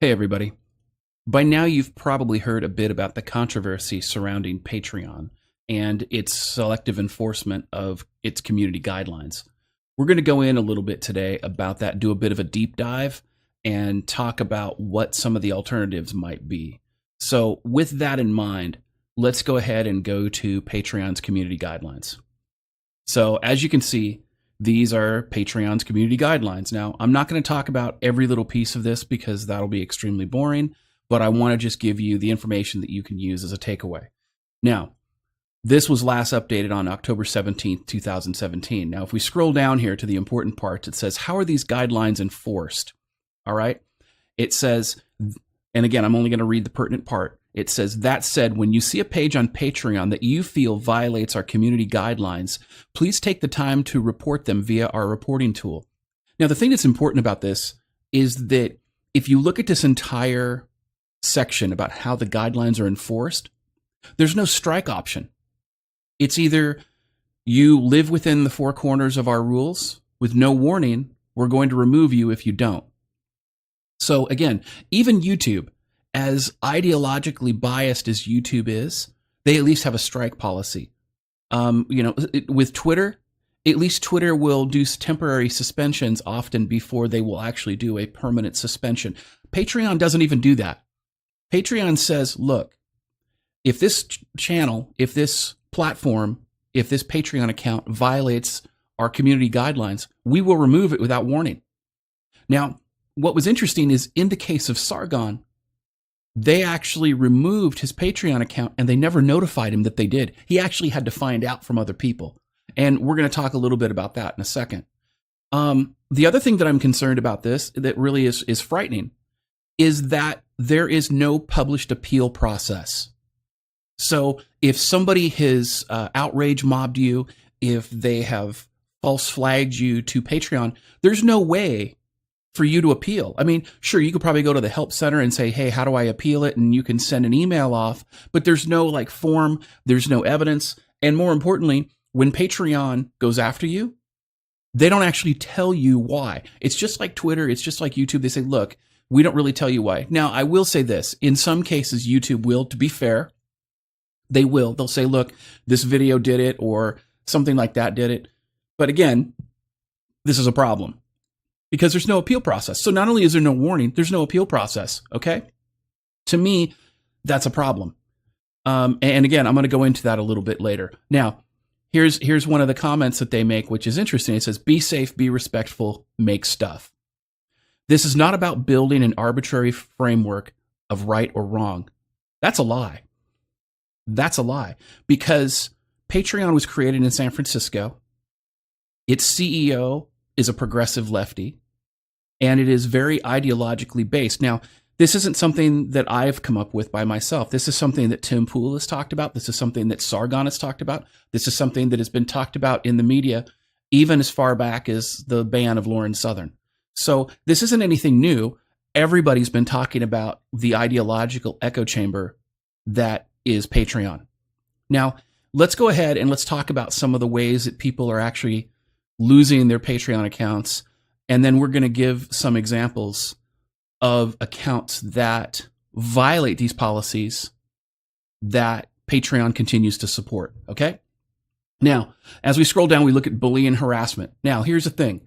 Hey, everybody. By now, you've probably heard a bit about the controversy surrounding Patreon and its selective enforcement of its community guidelines. We're going to go in a little bit today about that, do a bit of a deep dive, and talk about what some of the alternatives might be. So, with that in mind, let's go ahead and go to Patreon's community guidelines. So, as you can see, these are Patreon's community guidelines. Now, I'm not going to talk about every little piece of this because that'll be extremely boring, but I want to just give you the information that you can use as a takeaway. Now, this was last updated on October 17th, 2017. Now, if we scroll down here to the important parts, it says, how are these guidelines enforced? All right. It says, and again, I'm only going to read the pertinent part. It says, that said, when you see a page on Patreon that you feel violates our community guidelines, please take the time to report them via our reporting tool. Now, the thing that's important about this is that if you look at this entire section about how the guidelines are enforced, there's no strike option. It's either you live within the four corners of our rules with no warning, we're going to remove you if you don't. So again, even YouTube, as ideologically biased as YouTube is, they at least have a strike policy. With Twitter, at least Twitter will do temporary suspensions often before they will actually do a permanent suspension. Patreon doesn't even do that. Patreon says, look, if this channel, if this platform, if this Patreon account violates our community guidelines, we will remove it without warning. Now, what was interesting is in the case of Sargon, they actually removed his Patreon account and they never notified him that they did. He actually had to find out from other people. And we're going to talk a little bit about that in a second. The other thing that I'm concerned about this that really is frightening is that there is no published appeal process. So if somebody has outrage mobbed you, if they have false flagged you to Patreon, there's no way for you to appeal. I mean, sure, you could probably go to the help center and say, hey, how do I appeal it? And you can send an email off, but there's no form, there's no evidence. And more importantly, when Patreon goes after you, they don't actually tell you why. It's just like Twitter. It's just like YouTube. They say, look, we don't really tell you why. Now, I will say this. In some cases, YouTube will, to be fair, they will. They'll say, look, this video did it or something like that did it. But again, this is a problem because there's no appeal process. So not only is there no warning, there's no appeal process. Okay. To me, that's a problem. And again, I'm going to go into that a little bit later. Now, here's one of the comments that they make, which is interesting. It says, be safe, be respectful, make stuff. This is not about building an arbitrary framework of right or wrong. That's a lie. That's a lie because Patreon was created in San Francisco. Its CEO is a progressive lefty, and it is very ideologically based. Now, this isn't something that I've come up with by myself. This is something that Tim Pool has talked about. This is something that Sargon has talked about. This is something that has been talked about in the media, even as far back as the ban of Lauren Southern. So this isn't anything new. Everybody's been talking about the ideological echo chamber that is Patreon. Now, let's go ahead and let's talk about some of the ways that people are actually losing their Patreon accounts. And then we're going to give some examples of accounts that violate these policies that Patreon continues to support. Okay. Now, as we scroll down, we look at bullying and harassment. Now, here's the thing.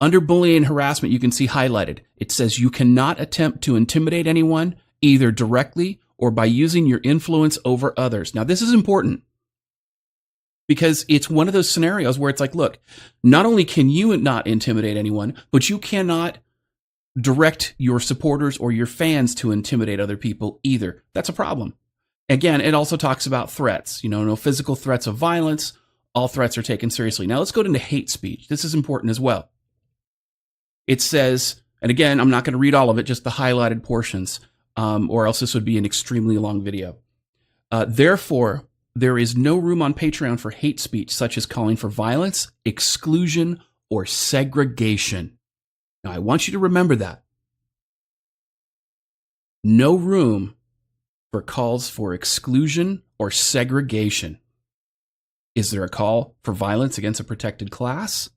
Under bullying and harassment, you can see highlighted. It says you cannot attempt to intimidate anyone either directly or by using your influence over others. Now, this is important because it's one of those scenarios where it's like, look, not only can you not intimidate anyone, but you cannot direct your supporters or your fans to intimidate other people either. That's a problem. Again, it also talks about threats, no physical threats of violence. All threats are taken seriously. Now let's go into hate speech. This is important as well. It says, and again, I'm not going to read all of it, just the highlighted portions, or else this would be an extremely long video. Therefore, there is no room on Patreon for hate speech, such as calling for violence, exclusion, or segregation. Now, I want you to remember that. No room for calls for exclusion or segregation. Is there a call for violence against a protected class?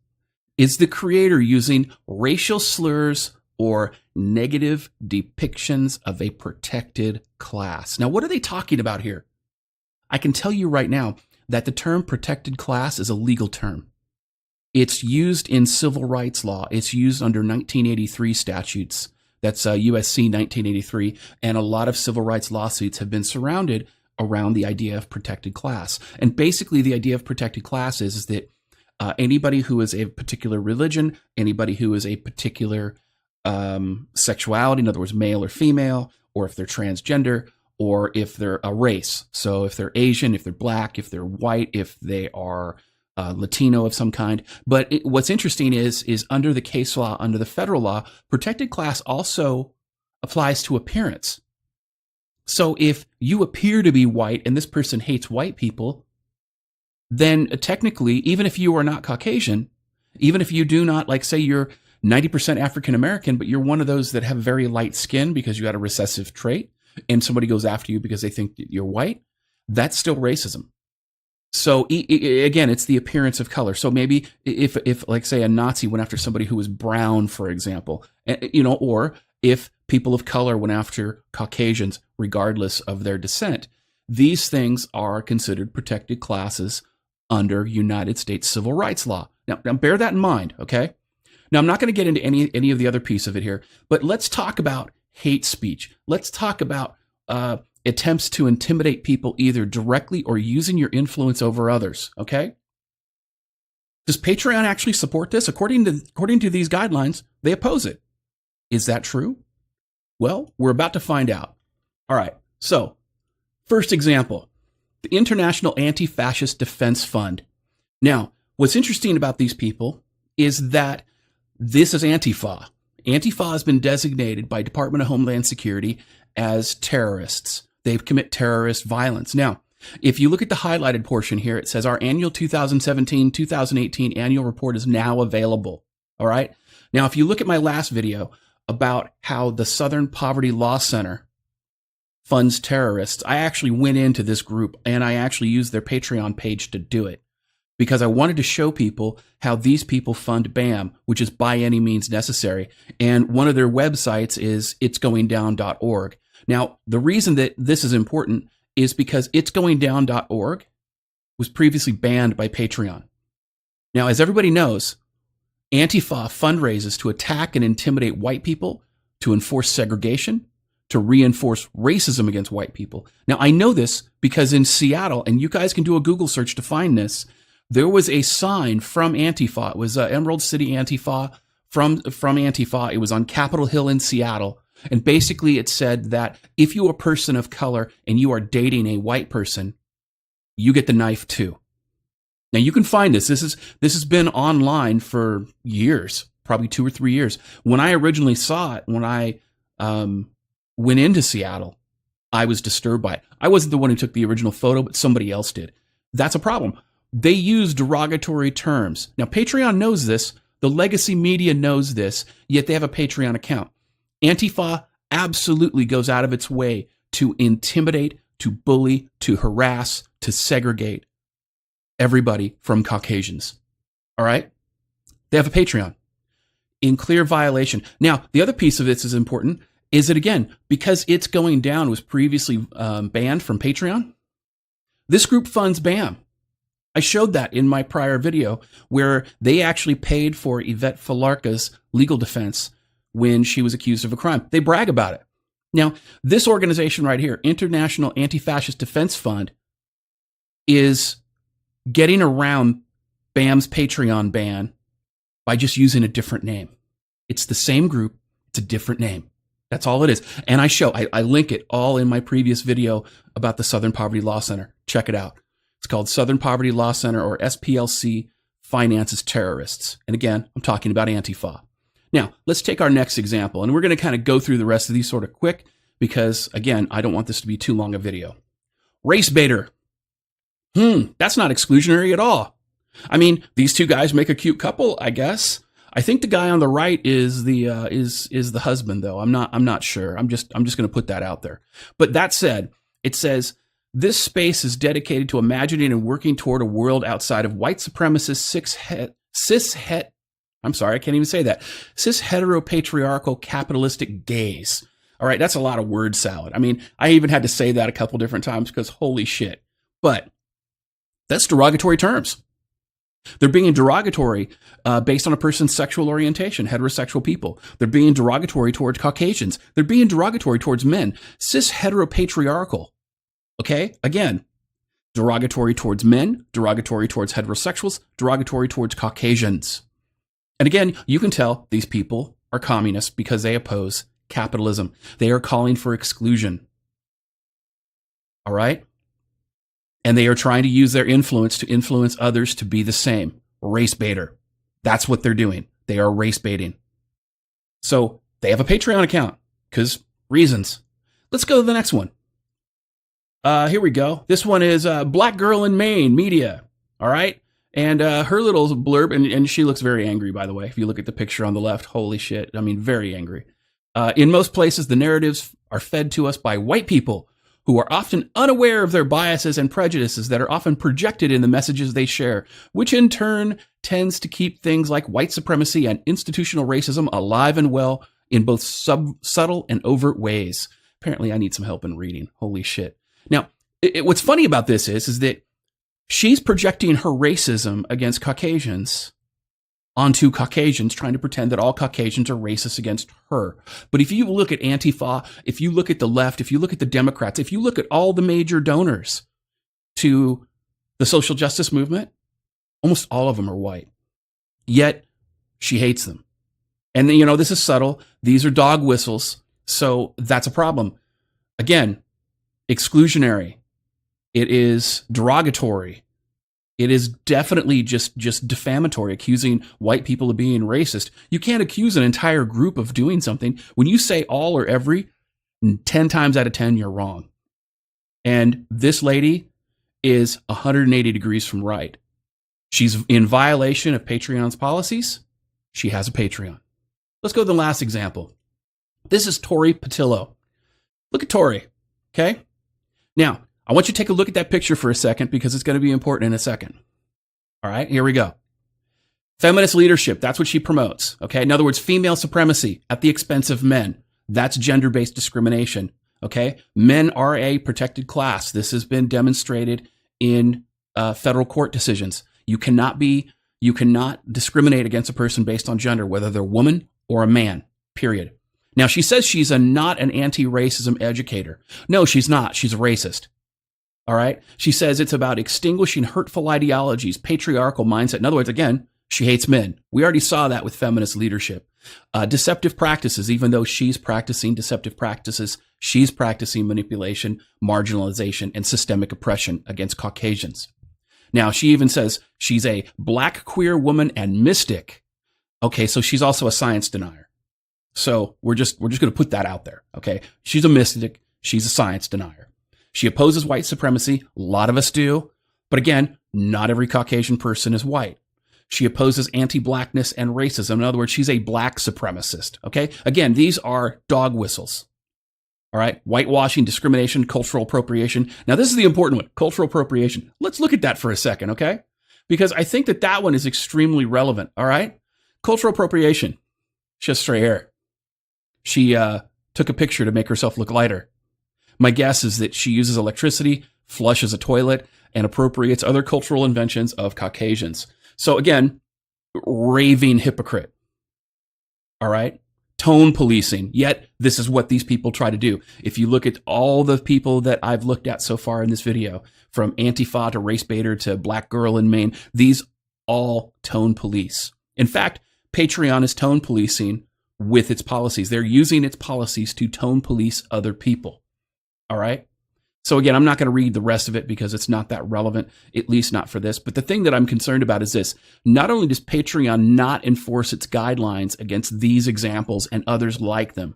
Is the creator using racial slurs or negative depictions of a protected class. Now, what are they talking about here? I can tell you right now that the term protected class is a legal term. It's used in civil rights law. It's used under 1983 statutes. That's USC 1983. And a lot of civil rights lawsuits have been surrounded around the idea of protected class. And basically, the idea of protected class is that anybody who is a particular religion, anybody who is a particular sexuality, in other words, male or female, or if they're transgender, or if they're a race. So if they're Asian, if they're black, if they're white, if they are Latino of some kind. But what's interesting is under the case law, under the federal law, protected class also applies to appearance. So if you appear to be white and this person hates white people, then technically, even if you are not Caucasian, even if you do not, like say you're 90% African American, but you're one of those that have very light skin because you got a recessive trait, and somebody goes after you because they think that you're white, that's still racism. So again, it's the appearance of color. So maybe if like say a Nazi went after somebody who was brown, for example, or if people of color went after Caucasians, regardless of their descent, these things are considered protected classes under United States civil rights law. Now bear that in mind, okay? Now, I'm not going to get into any of the other piece of it here, but let's talk about hate speech. Let's talk about attempts to intimidate people either directly or using your influence over others, okay? Does Patreon actually support this? According to these guidelines, they oppose it. Is that true? Well, we're about to find out. All right, so first example, the International Anti-Fascist Defense Fund. Now, what's interesting about these people is that this is Antifa. Antifa has been designated by Department of Homeland Security as terrorists. They commit terrorist violence. Now, if you look at the highlighted portion here, it says our annual 2017-2018 annual report is now available. All right. Now, if you look at my last video about how the Southern Poverty Law Center funds terrorists, I actually went into this group and I actually used their Patreon page to do it because I wanted to show people how these people fund BAM, which is by any means necessary. And one of their websites is itsgoingdown.org. Now, the reason that this is important is because itsgoingdown.org was previously banned by Patreon. Now, as everybody knows, Antifa fundraises to attack and intimidate white people, to enforce segregation, to reinforce racism against white people. Now, I know this because in Seattle, and you guys can do a Google search to find this, there was a sign from Antifa. It was Emerald City Antifa from Antifa. It was on Capitol Hill in Seattle. And basically it said that if you're a person of color and you are dating a white person, you get the knife too. Now you can find this. This has been online for years, probably 2 or 3 years. When I originally saw it, when I went into Seattle, I was disturbed by it. I wasn't the one who took the original photo, but somebody else did. That's a problem. They use derogatory terms. Now, Patreon knows this. The legacy media knows this, yet they have a Patreon account. Antifa absolutely goes out of its way to intimidate, to bully, to harass, to segregate everybody from Caucasians. All right? They have a Patreon in clear violation. Now, the other piece of this is important, is that, again, because It's Going Down was previously banned from Patreon, this group funds BAM. I showed that in my prior video where they actually paid for Yvette Falarca's legal defense when she was accused of a crime. They brag about it. Now, this organization right here, International Anti-Fascist Defense Fund, is getting around BAM's Patreon ban by just using a different name. It's the same group. It's a different name. That's all it is. And I link it all in my previous video about the Southern Poverty Law Center. Check it out. It's called Southern Poverty Law Center, or SPLC, finances terrorists. And again, I'm talking about Antifa. Now, let's take our next example, and we're going to kind of go through the rest of these sort of quick because, again, I don't want this to be too long a video. Race baiter. That's not exclusionary at all. I mean, these two guys make a cute couple, I guess. I think the guy on the right is the husband, though. I'm not sure. I'm just going to put that out there. But that said, it says, this space is dedicated to imagining and working toward a world outside of white supremacist, cis het. I'm sorry, I can't even say that. Cis heteropatriarchal capitalistic gays. All right, that's a lot of word salad. I mean, I even had to say that a couple different times because holy shit. But that's derogatory terms. They're being derogatory based on a person's sexual orientation, heterosexual people. They're being derogatory towards Caucasians. They're being derogatory towards men. Cis heteropatriarchal. Okay? Again, derogatory towards men, derogatory towards heterosexuals, derogatory towards Caucasians. And again, you can tell these people are communists because they oppose capitalism. They are calling for exclusion. All right? And they are trying to use their influence to influence others to be the same. Race baiter. That's what they're doing. They are race baiting. So they have a Patreon account because reasons. Let's go to the next one. Here we go. This one is Black Girl in Maine Media. All right. And her little blurb, and she looks very angry, by the way. If you look at the picture on the left, holy shit. I mean, very angry. In most places, the narratives are fed to us by white people who are often unaware of their biases and prejudices that are often projected in the messages they share, which in turn tends to keep things like white supremacy and institutional racism alive and well in both subtle and overt ways. Apparently, I need some help in reading. Holy shit. Now, what's funny about this is that she's projecting her racism against Caucasians onto Caucasians, trying to pretend that all Caucasians are racist against her. But if you look at Antifa, if you look at the left, if you look at the Democrats, if you look at all the major donors to the social justice movement, almost all of them are white. Yet she hates them. And you know, this is subtle. These are dog whistles. So that's a problem. Again, exclusionary. It is derogatory. It is definitely just defamatory, accusing white people of being racist. You can't accuse an entire group of doing something. When you say all or every, 10 times out of 10, you're wrong. And this lady is 180 degrees from right. She's in violation of Patreon's policies. She has a Patreon. Let's go to the last example. This is Tori Patillo. Look at Tori, okay? Now, I want you to take a look at that picture for a second because it's going to be important in a second. All right, here we go. Feminist leadership, that's what she promotes. Okay, in other words, female supremacy at the expense of men. That's gender-based discrimination. Okay, men are a protected class. This has been demonstrated in federal court decisions. You cannot discriminate against a person based on gender, whether they're a woman or a man, period. Now, she says she's not an anti-racism educator. No, she's not. She's a racist. All right. She says it's about extinguishing hurtful ideologies, patriarchal mindset. In other words, again, she hates men. We already saw that with feminist leadership. Deceptive practices, even though she's practicing deceptive practices, she's practicing manipulation, marginalization, and systemic oppression against Caucasians. Now, she even says she's a black queer woman and mystic. Okay, so she's also a science denier. So we're just going to put that out there. Okay, she's a mystic. She's a science denier. She opposes white supremacy. A lot of us do. But again, not every Caucasian person is white. She opposes anti-blackness and racism. In other words, she's a black supremacist. Okay? Again, these are dog whistles. All right? Whitewashing, discrimination, cultural appropriation. Now, this is the important one. Cultural appropriation. Let's look at that for a second, okay? Because I think that one is extremely relevant. All right? Cultural appropriation. She has straight hair. She took a picture to make herself look lighter. My guess is that she uses electricity, flushes a toilet, and appropriates other cultural inventions of Caucasians. So again, raving hypocrite. All right? Tone policing. Yet, this is what these people try to do. If you look at all the people that I've looked at so far in this video, from Antifa to race baiter to Black Girl in Maine, these all tone police. In fact, Patreon is tone policing with its policies. They're using its policies to tone police other people. All right. So again, I'm not going to read the rest of it because it's not that relevant, at least not for this. But the thing that I'm concerned about is this. Not only does Patreon not enforce its guidelines against these examples and others like them,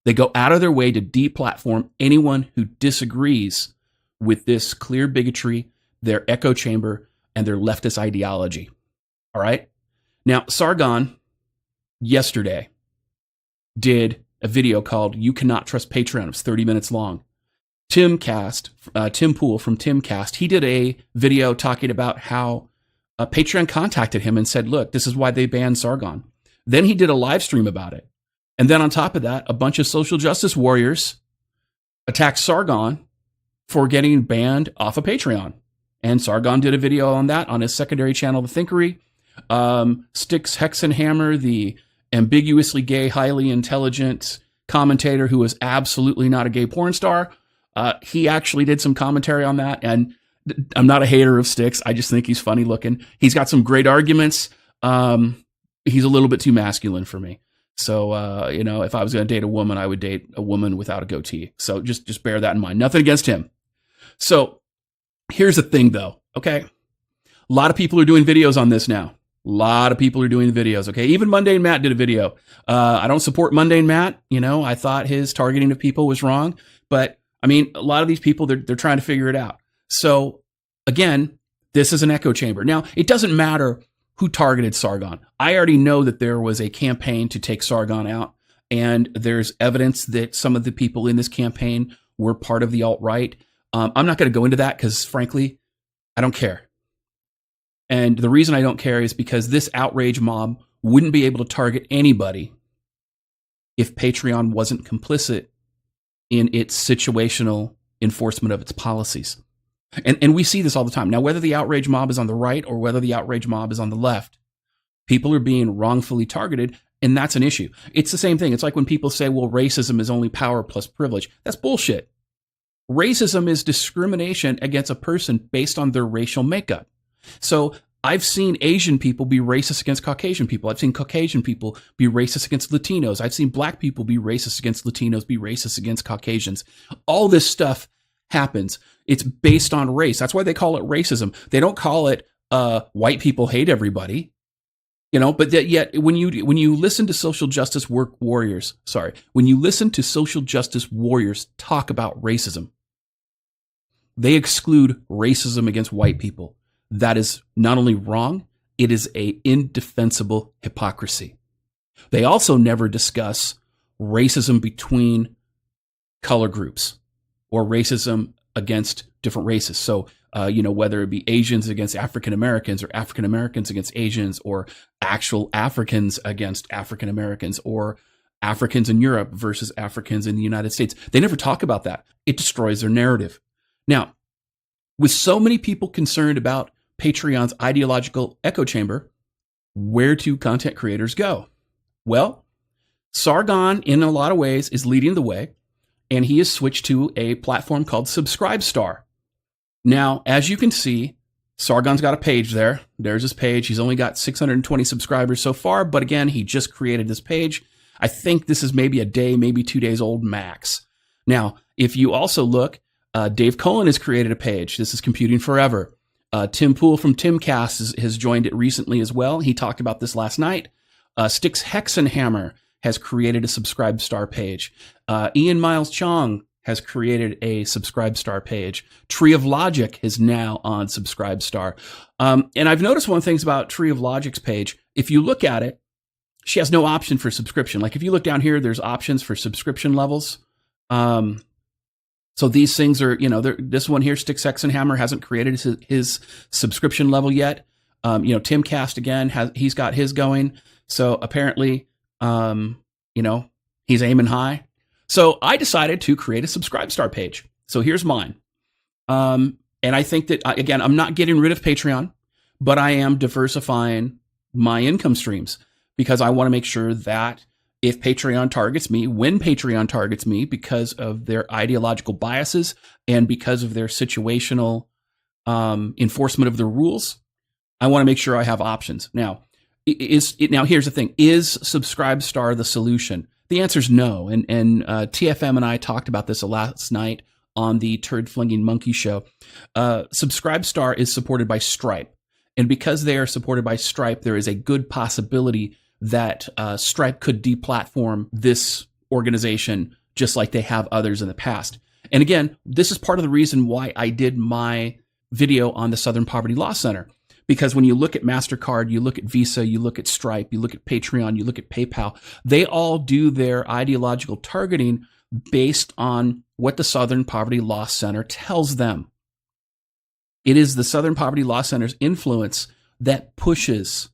they go out of their way to deplatform anyone who disagrees with this clear bigotry, their echo chamber, and their leftist ideology. All right. Now, Sargon yesterday did a video called "You Cannot Trust Patreon." It was 30 minutes long. Tim Pool from Timcast, he did a video talking about how Patreon contacted him and said, look, this is why they banned Sargon. Then he did a live stream about it. And then on top of that, a bunch of social justice warriors attacked Sargon for getting banned off of Patreon. And Sargon did a video on that on his secondary channel, The Thinkery. Styx Hexenhammer, the ambiguously gay, highly intelligent commentator who was absolutely not a gay porn star, he actually did some commentary on that. And I'm not a hater of Styx. I just think he's funny looking. He's got some great arguments. He's a little bit too masculine for me. So, if I was going to date a woman, I would date a woman without a goatee. So just bear that in mind. Nothing against him. So here's the thing, though. Okay. A lot of people are doing videos on this now. A lot of people are doing videos. Okay. Even Mundane Matt did a video. I don't support Mundane Matt. I thought his targeting of people was wrong. But I mean, a lot of these people, they're trying to figure it out. So again, this is an echo chamber. Now, it doesn't matter who targeted Sargon. I already know that there was a campaign to take Sargon out, and there's evidence that some of the people in this campaign were part of the alt-right. I'm not going to go into that because, frankly, I don't care. And the reason I don't care is because this outrage mob wouldn't be able to target anybody if Patreon wasn't complicit in its situational enforcement of its policies. And we see this all the time. Now, whether the outrage mob is on the right or whether the outrage mob is on the left, people are being wrongfully targeted, and that's an issue. It's the same thing. It's like when people say, well, racism is only power plus privilege. That's bullshit. Racism is discrimination against a person based on their racial makeup. So I've seen Asian people be racist against Caucasian people. I've seen Caucasian people be racist against Latinos. I've seen black people be racist against Latinos, be racist against Caucasians. All this stuff happens. It's based on race. That's why they call it racism. They don't call it white people hate everybody, but yet when you listen to social justice warriors talk about racism, they exclude racism against white people. That is not only wrong, it is a indefensible hypocrisy. They also never discuss racism between color groups or racism against different races. So, whether it be Asians against African Americans or African Americans against Asians or actual Africans against African Americans or Africans in Europe versus Africans in the United States. They never talk about that. It destroys their narrative. Now, with so many people concerned about Patreon's ideological echo chamber, where do content creators go? Well, Sargon, in a lot of ways, is leading the way, and he has switched to a platform called Subscribestar. Now, as you can see, Sargon's got a page there. There's his page. He's only got 620 subscribers so far, but again, he just created this page. I think this is maybe a day, maybe 2 days old max. Now, if you also look, Dave Cullen has created a page. This is Computing Forever. Tim Pool from Timcast has joined it recently as well. He talked about this last night. Styx Hexenhammer has created a Subscribestar page. Ian Miles Chong has created a Subscribestar page. Tree of Logic is now on Subscribestar. And I've noticed one of the things about Tree of Logic's page. If you look at it, she has no option for subscription. Like if you look down here, there's options for subscription levels. So these things are, this one here, Styx Hexenhammer, hasn't created his subscription level yet. Timcast again he's got his going. So apparently, he's aiming high. So I decided to create a Subscribestar page. So here's mine. And I think that, again, I'm not getting rid of Patreon, but I am diversifying my income streams because I want to make sure that if Patreon targets me, when Patreon targets me because of their ideological biases and because of their situational enforcement of the rules, I want to make sure I have options. Now, here's the thing. Is Subscribestar the solution? The answer is no. And TFM and I talked about this last night on the Turd Flinging Monkey show. Subscribestar is supported by Stripe. And because they are supported by Stripe, there is a good possibility that Stripe could deplatform this organization just like they have others in the past. And again, this is part of the reason why I did my video on the Southern Poverty Law Center. Because when you look at MasterCard, you look at Visa, you look at Stripe, you look at Patreon, you look at PayPal, they all do their ideological targeting based on what the Southern Poverty Law Center tells them. It is the Southern Poverty Law Center's influence that pushes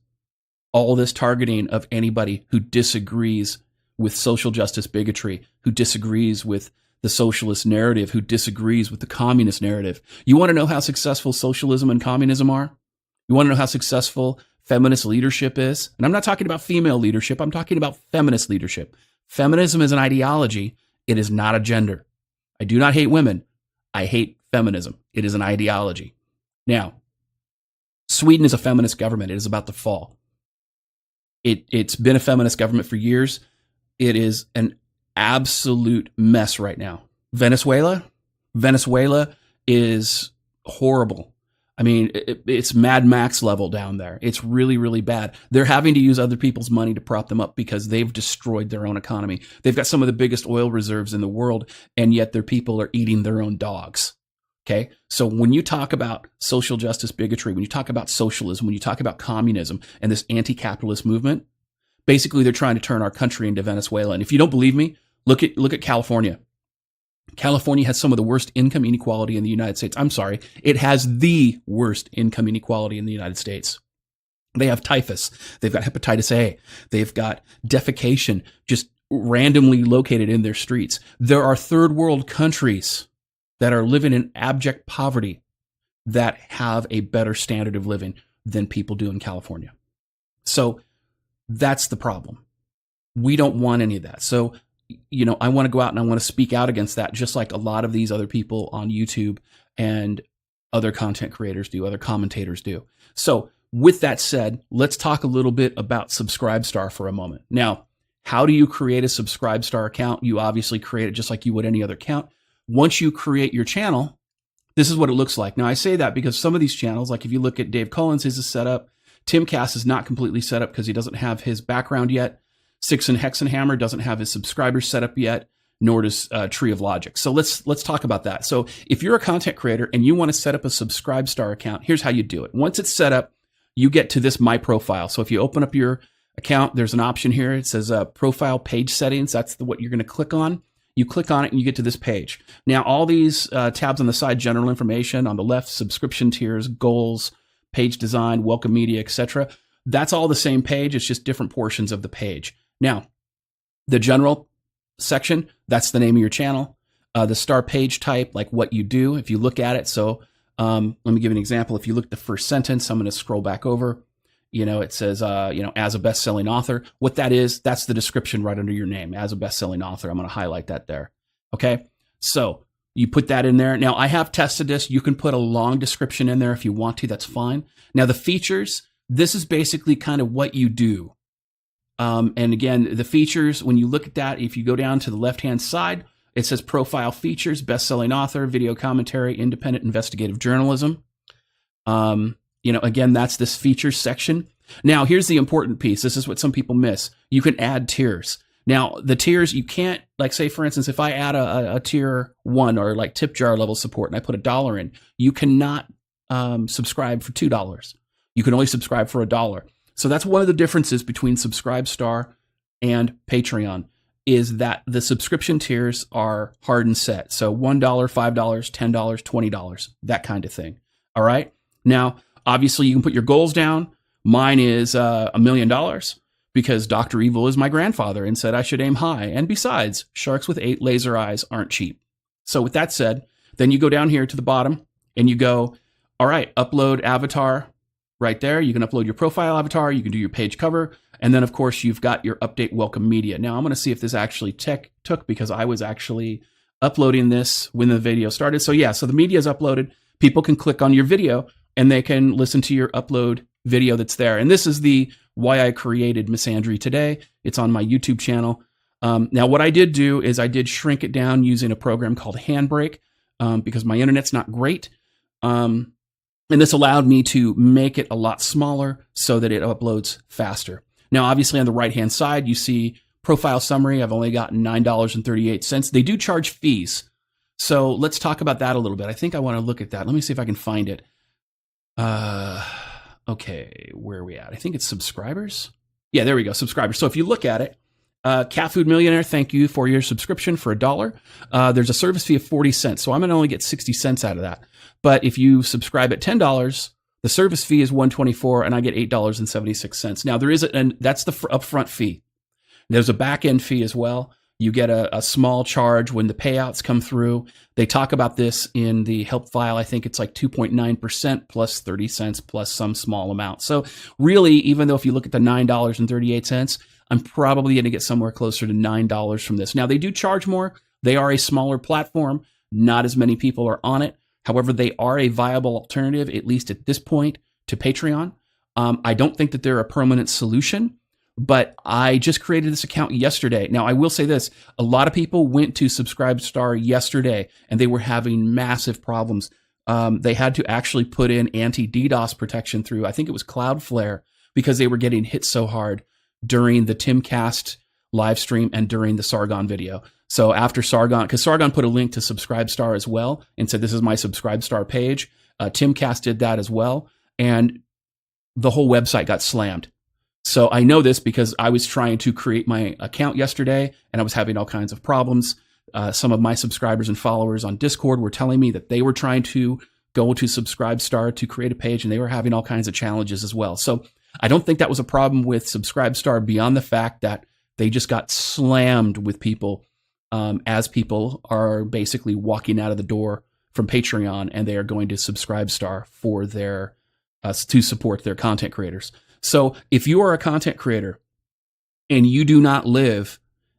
all this targeting of anybody who disagrees with social justice bigotry, who disagrees with the socialist narrative, who disagrees with the communist narrative. You want to know how successful socialism and communism are? You want to know how successful feminist leadership is? And I'm not talking about female leadership. I'm talking about feminist leadership. Feminism is an ideology. It is not a gender. I do not hate women. I hate feminism. It is an ideology. Now, Sweden is a feminist government. It is about to fall. It's been a feminist government for years. It is an absolute mess right now. Venezuela is horrible. I mean, it's Mad Max level down there. It's really, really bad. They're having to use other people's money to prop them up because they've destroyed their own economy. They've got some of the biggest oil reserves in the world, and yet their people are eating their own dogs. Okay? So when you talk about social justice bigotry, when you talk about socialism, when you talk about communism and this anti-capitalist movement, basically they're trying to turn our country into Venezuela. And if you don't believe me, look at California. California has some of the worst income inequality in the United States. I'm sorry, it has the worst income inequality in the United States. They have typhus. They've got hepatitis A. They've got defecation just randomly located in their streets. There are third world countries that are living in abject poverty that have a better standard of living than people do in California. So that's the problem. We don't want any of that. So, I want to go out and I want to speak out against that, just like a lot of these other people on YouTube and other content creators do, other commentators do. So with that said, let's talk a little bit about Subscribestar for a moment. Now, how do you create a Subscribestar account? You obviously create it just like you would any other account. Once you create your channel, this is what it looks like. Now, I say that because some of these channels, like if you look at Dave Collins, his is set up. Tim Cass is not completely set up because he doesn't have his background yet. Six and Hexenhammer doesn't have his subscribers set up yet, nor does Tree of Logic. So let's talk about that. So if you're a content creator and you want to set up a Subscribestar account, here's how you do it. Once it's set up, you get to this My Profile. So if you open up your account, there's an option here. It says Profile Page Settings. That's what you're going to click on. You click on it and you get to this page. Now, all these tabs on the side, general information, on the left, subscription tiers, goals, page design, welcome media, etc. That's all the same page. It's just different portions of the page. Now, the general section, that's the name of your channel. The star page type, like what you do, if you look at it. So let me give you an example. If you look at the first sentence, I'm going to scroll back over. It says, as a best-selling author. What that is, that's the description right under your name, as a best-selling author. I'm going to highlight that there. Okay, so you put that in there. Now, I have tested this. You can put a long description in there if you want to. That's fine. Now, the features, this is basically kind of what you do. And again, the features, when you look at that, if you go down to the left-hand side, it says profile features, best-selling author, video commentary, independent investigative journalism. Again, that's this features section. Now, here's the important piece. This is what some people miss. You can add tiers. Now, the tiers, you can't, like, say, for instance, if I add a tier 1 or like tip jar level support and I put $1 in, you cannot subscribe for $2. You can only subscribe for $1. So that's one of the differences between Subscribestar and Patreon, is that the subscription tiers are hard and set. So $1, $5, $10, $20, that kind of thing. All right. Now, obviously, you can put your goals down. Mine is $1 million because Dr. Evil is my grandfather and said I should aim high. And besides, sharks with 8 laser eyes aren't cheap. So with that said, then you go down here to the bottom and you go, all right, upload avatar. Right there, you can upload your profile avatar, you can do your page cover, and then, of course, you've got your update welcome media. Now, I'm going to see if this actually took because I was actually uploading this when the video started. So, yeah, so the media is uploaded. People can click on your video, and they can listen to your upload video that's there. And this is the why I created Misandry today. It's on my YouTube channel. Now, what I did do is I did shrink it down using a program called Handbrake because my internet's not great. And this allowed me to make it a lot smaller so that it uploads faster. Now, obviously, on the right-hand side, you see profile summary. I've only gotten $9.38. They do charge fees. So let's talk about that a little bit. I think I want to look at that. Let me see if I can find it. Okay, where are we at? I think it's subscribers. Yeah, there we go, subscribers. So if you look at it, Cat Food Millionaire, thank you for your subscription for $1. There's a service fee of 40 cents. So I'm going to only get 60 cents out of that. But if you subscribe at $10, The service fee is $124, and I get $8.76. Now there is and that's the upfront fee. There's a back end fee as well. You get a small charge when the payouts come through. They talk about this in the help file. I think it's like 2.9% plus 30 cents plus some small amount. So really, even though if you look at the $9.38, I'm probably going to get somewhere closer to $9 from this. Now, they do charge more. They are a smaller platform. Not as many people are on it. However, they are a viable alternative, at least at this point, to Patreon. I don't think that they're a permanent solution. But I just created this account yesterday. Now, I will say this. A lot of people went to Subscribestar yesterday, and they were having massive problems. They had to actually put in anti-DDoS protection through, I think it was Cloudflare, because they were getting hit so hard during the Timcast live stream and during the Sargon video. So after Sargon, because Sargon put a link to Subscribestar as well and said, this is my Subscribestar page. Timcast did that as well. And the whole website got slammed. So I know this because I was trying to create my account yesterday and I was having all kinds of problems. Some of my subscribers and followers on Discord were telling me that they were trying to go to Subscribestar to create a page and they were having all kinds of challenges as well. So I don't think that was a problem with Subscribestar beyond the fact that they just got slammed with people as people are basically walking out of the door from Patreon and they are going to Subscribestar for their to support their content creators. So if you are a content creator and you do not live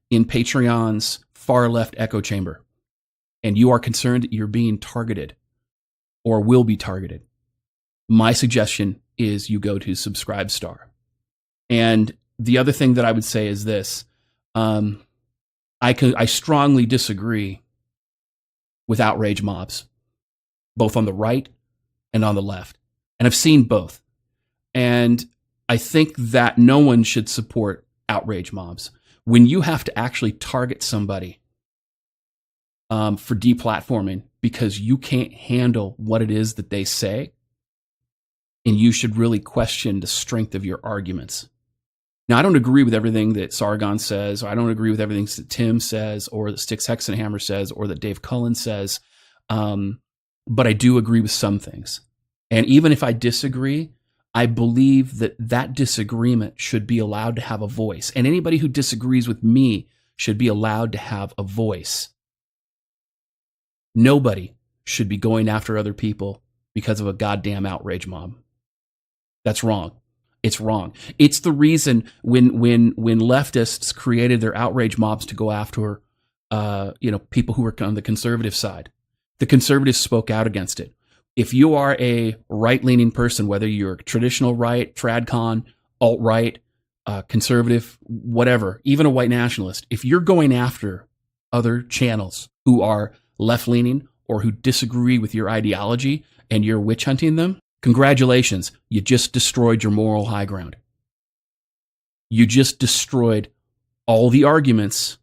in Patreon's far left echo chamber and you are concerned that you're being targeted or will be targeted, my suggestion is you go to Subscribestar. And the other thing that I would say is this. I strongly disagree with outrage mobs, both on the right and on the left. And I've seen both. And I think that no one should support outrage mobs. When you have to actually target somebody for deplatforming because you can't handle what it is that they say, and you should really question the strength of your arguments. Now, I don't agree with everything that Sargon says, or I don't agree with everything that Tim says, or that Styx Hexenhammer says, or that Dave Cullen says, but I do agree with some things. And even if I disagree, I believe that that disagreement should be allowed to have a voice. And anybody who disagrees with me should be allowed to have a voice. Nobody should be going after other people because of a goddamn outrage mob. That's wrong. It's wrong. It's the reason when leftists created their outrage mobs to go after people who were on the conservative side. The conservatives spoke out against it. If you are a right-leaning person, whether you're traditional right, tradcon, alt-right, conservative, whatever, even a white nationalist, if you're going after other channels who are left-leaning or who disagree with your ideology and you're witch hunting them, congratulations, you just destroyed your moral high ground. You just destroyed all the arguments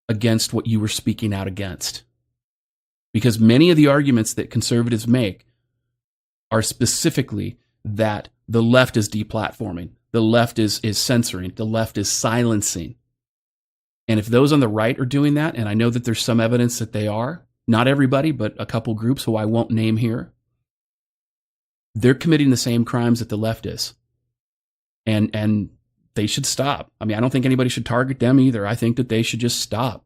against what you were speaking out against. Because many of the arguments that conservatives make are specifically that the left is deplatforming, the left is censoring, the left is silencing. And if those on the right are doing that, and I know that there's some evidence that they are, not everybody, but a couple groups who I won't name here, they're committing the same crimes that the left is. And they should stop. I mean, I don't think anybody should target them either. I think that they should just stop.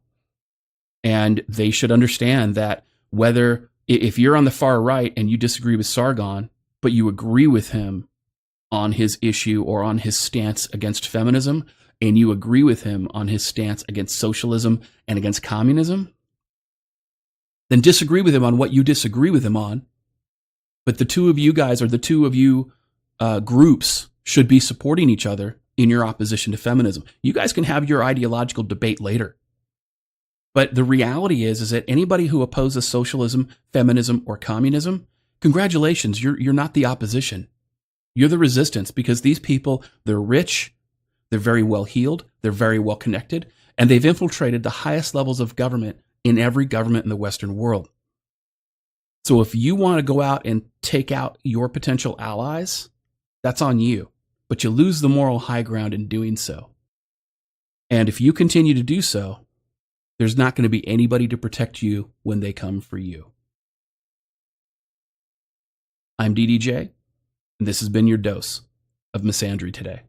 And they should understand that whether if you're on the far right and you disagree with Sargon, but you agree with him on his issue or on his stance against feminism, and you agree with him on his stance against socialism and against communism, then disagree with him on what you disagree with him on. But the two of you guys, or the two of you groups, should be supporting each other in your opposition to feminism. You guys can have your ideological debate later. But the reality is that anybody who opposes socialism, feminism, or communism, congratulations, you're not the opposition. You're the resistance, because these people, they're rich, they're very well heeled, they're very well connected, and they've infiltrated the highest levels of government in every government in the Western world. So if you want to go out and take out your potential allies, that's on you. But you lose the moral high ground in doing so. And if you continue to do so, there's not going to be anybody to protect you when they come for you. I'm DDJ. And this has been your dose of misandry today.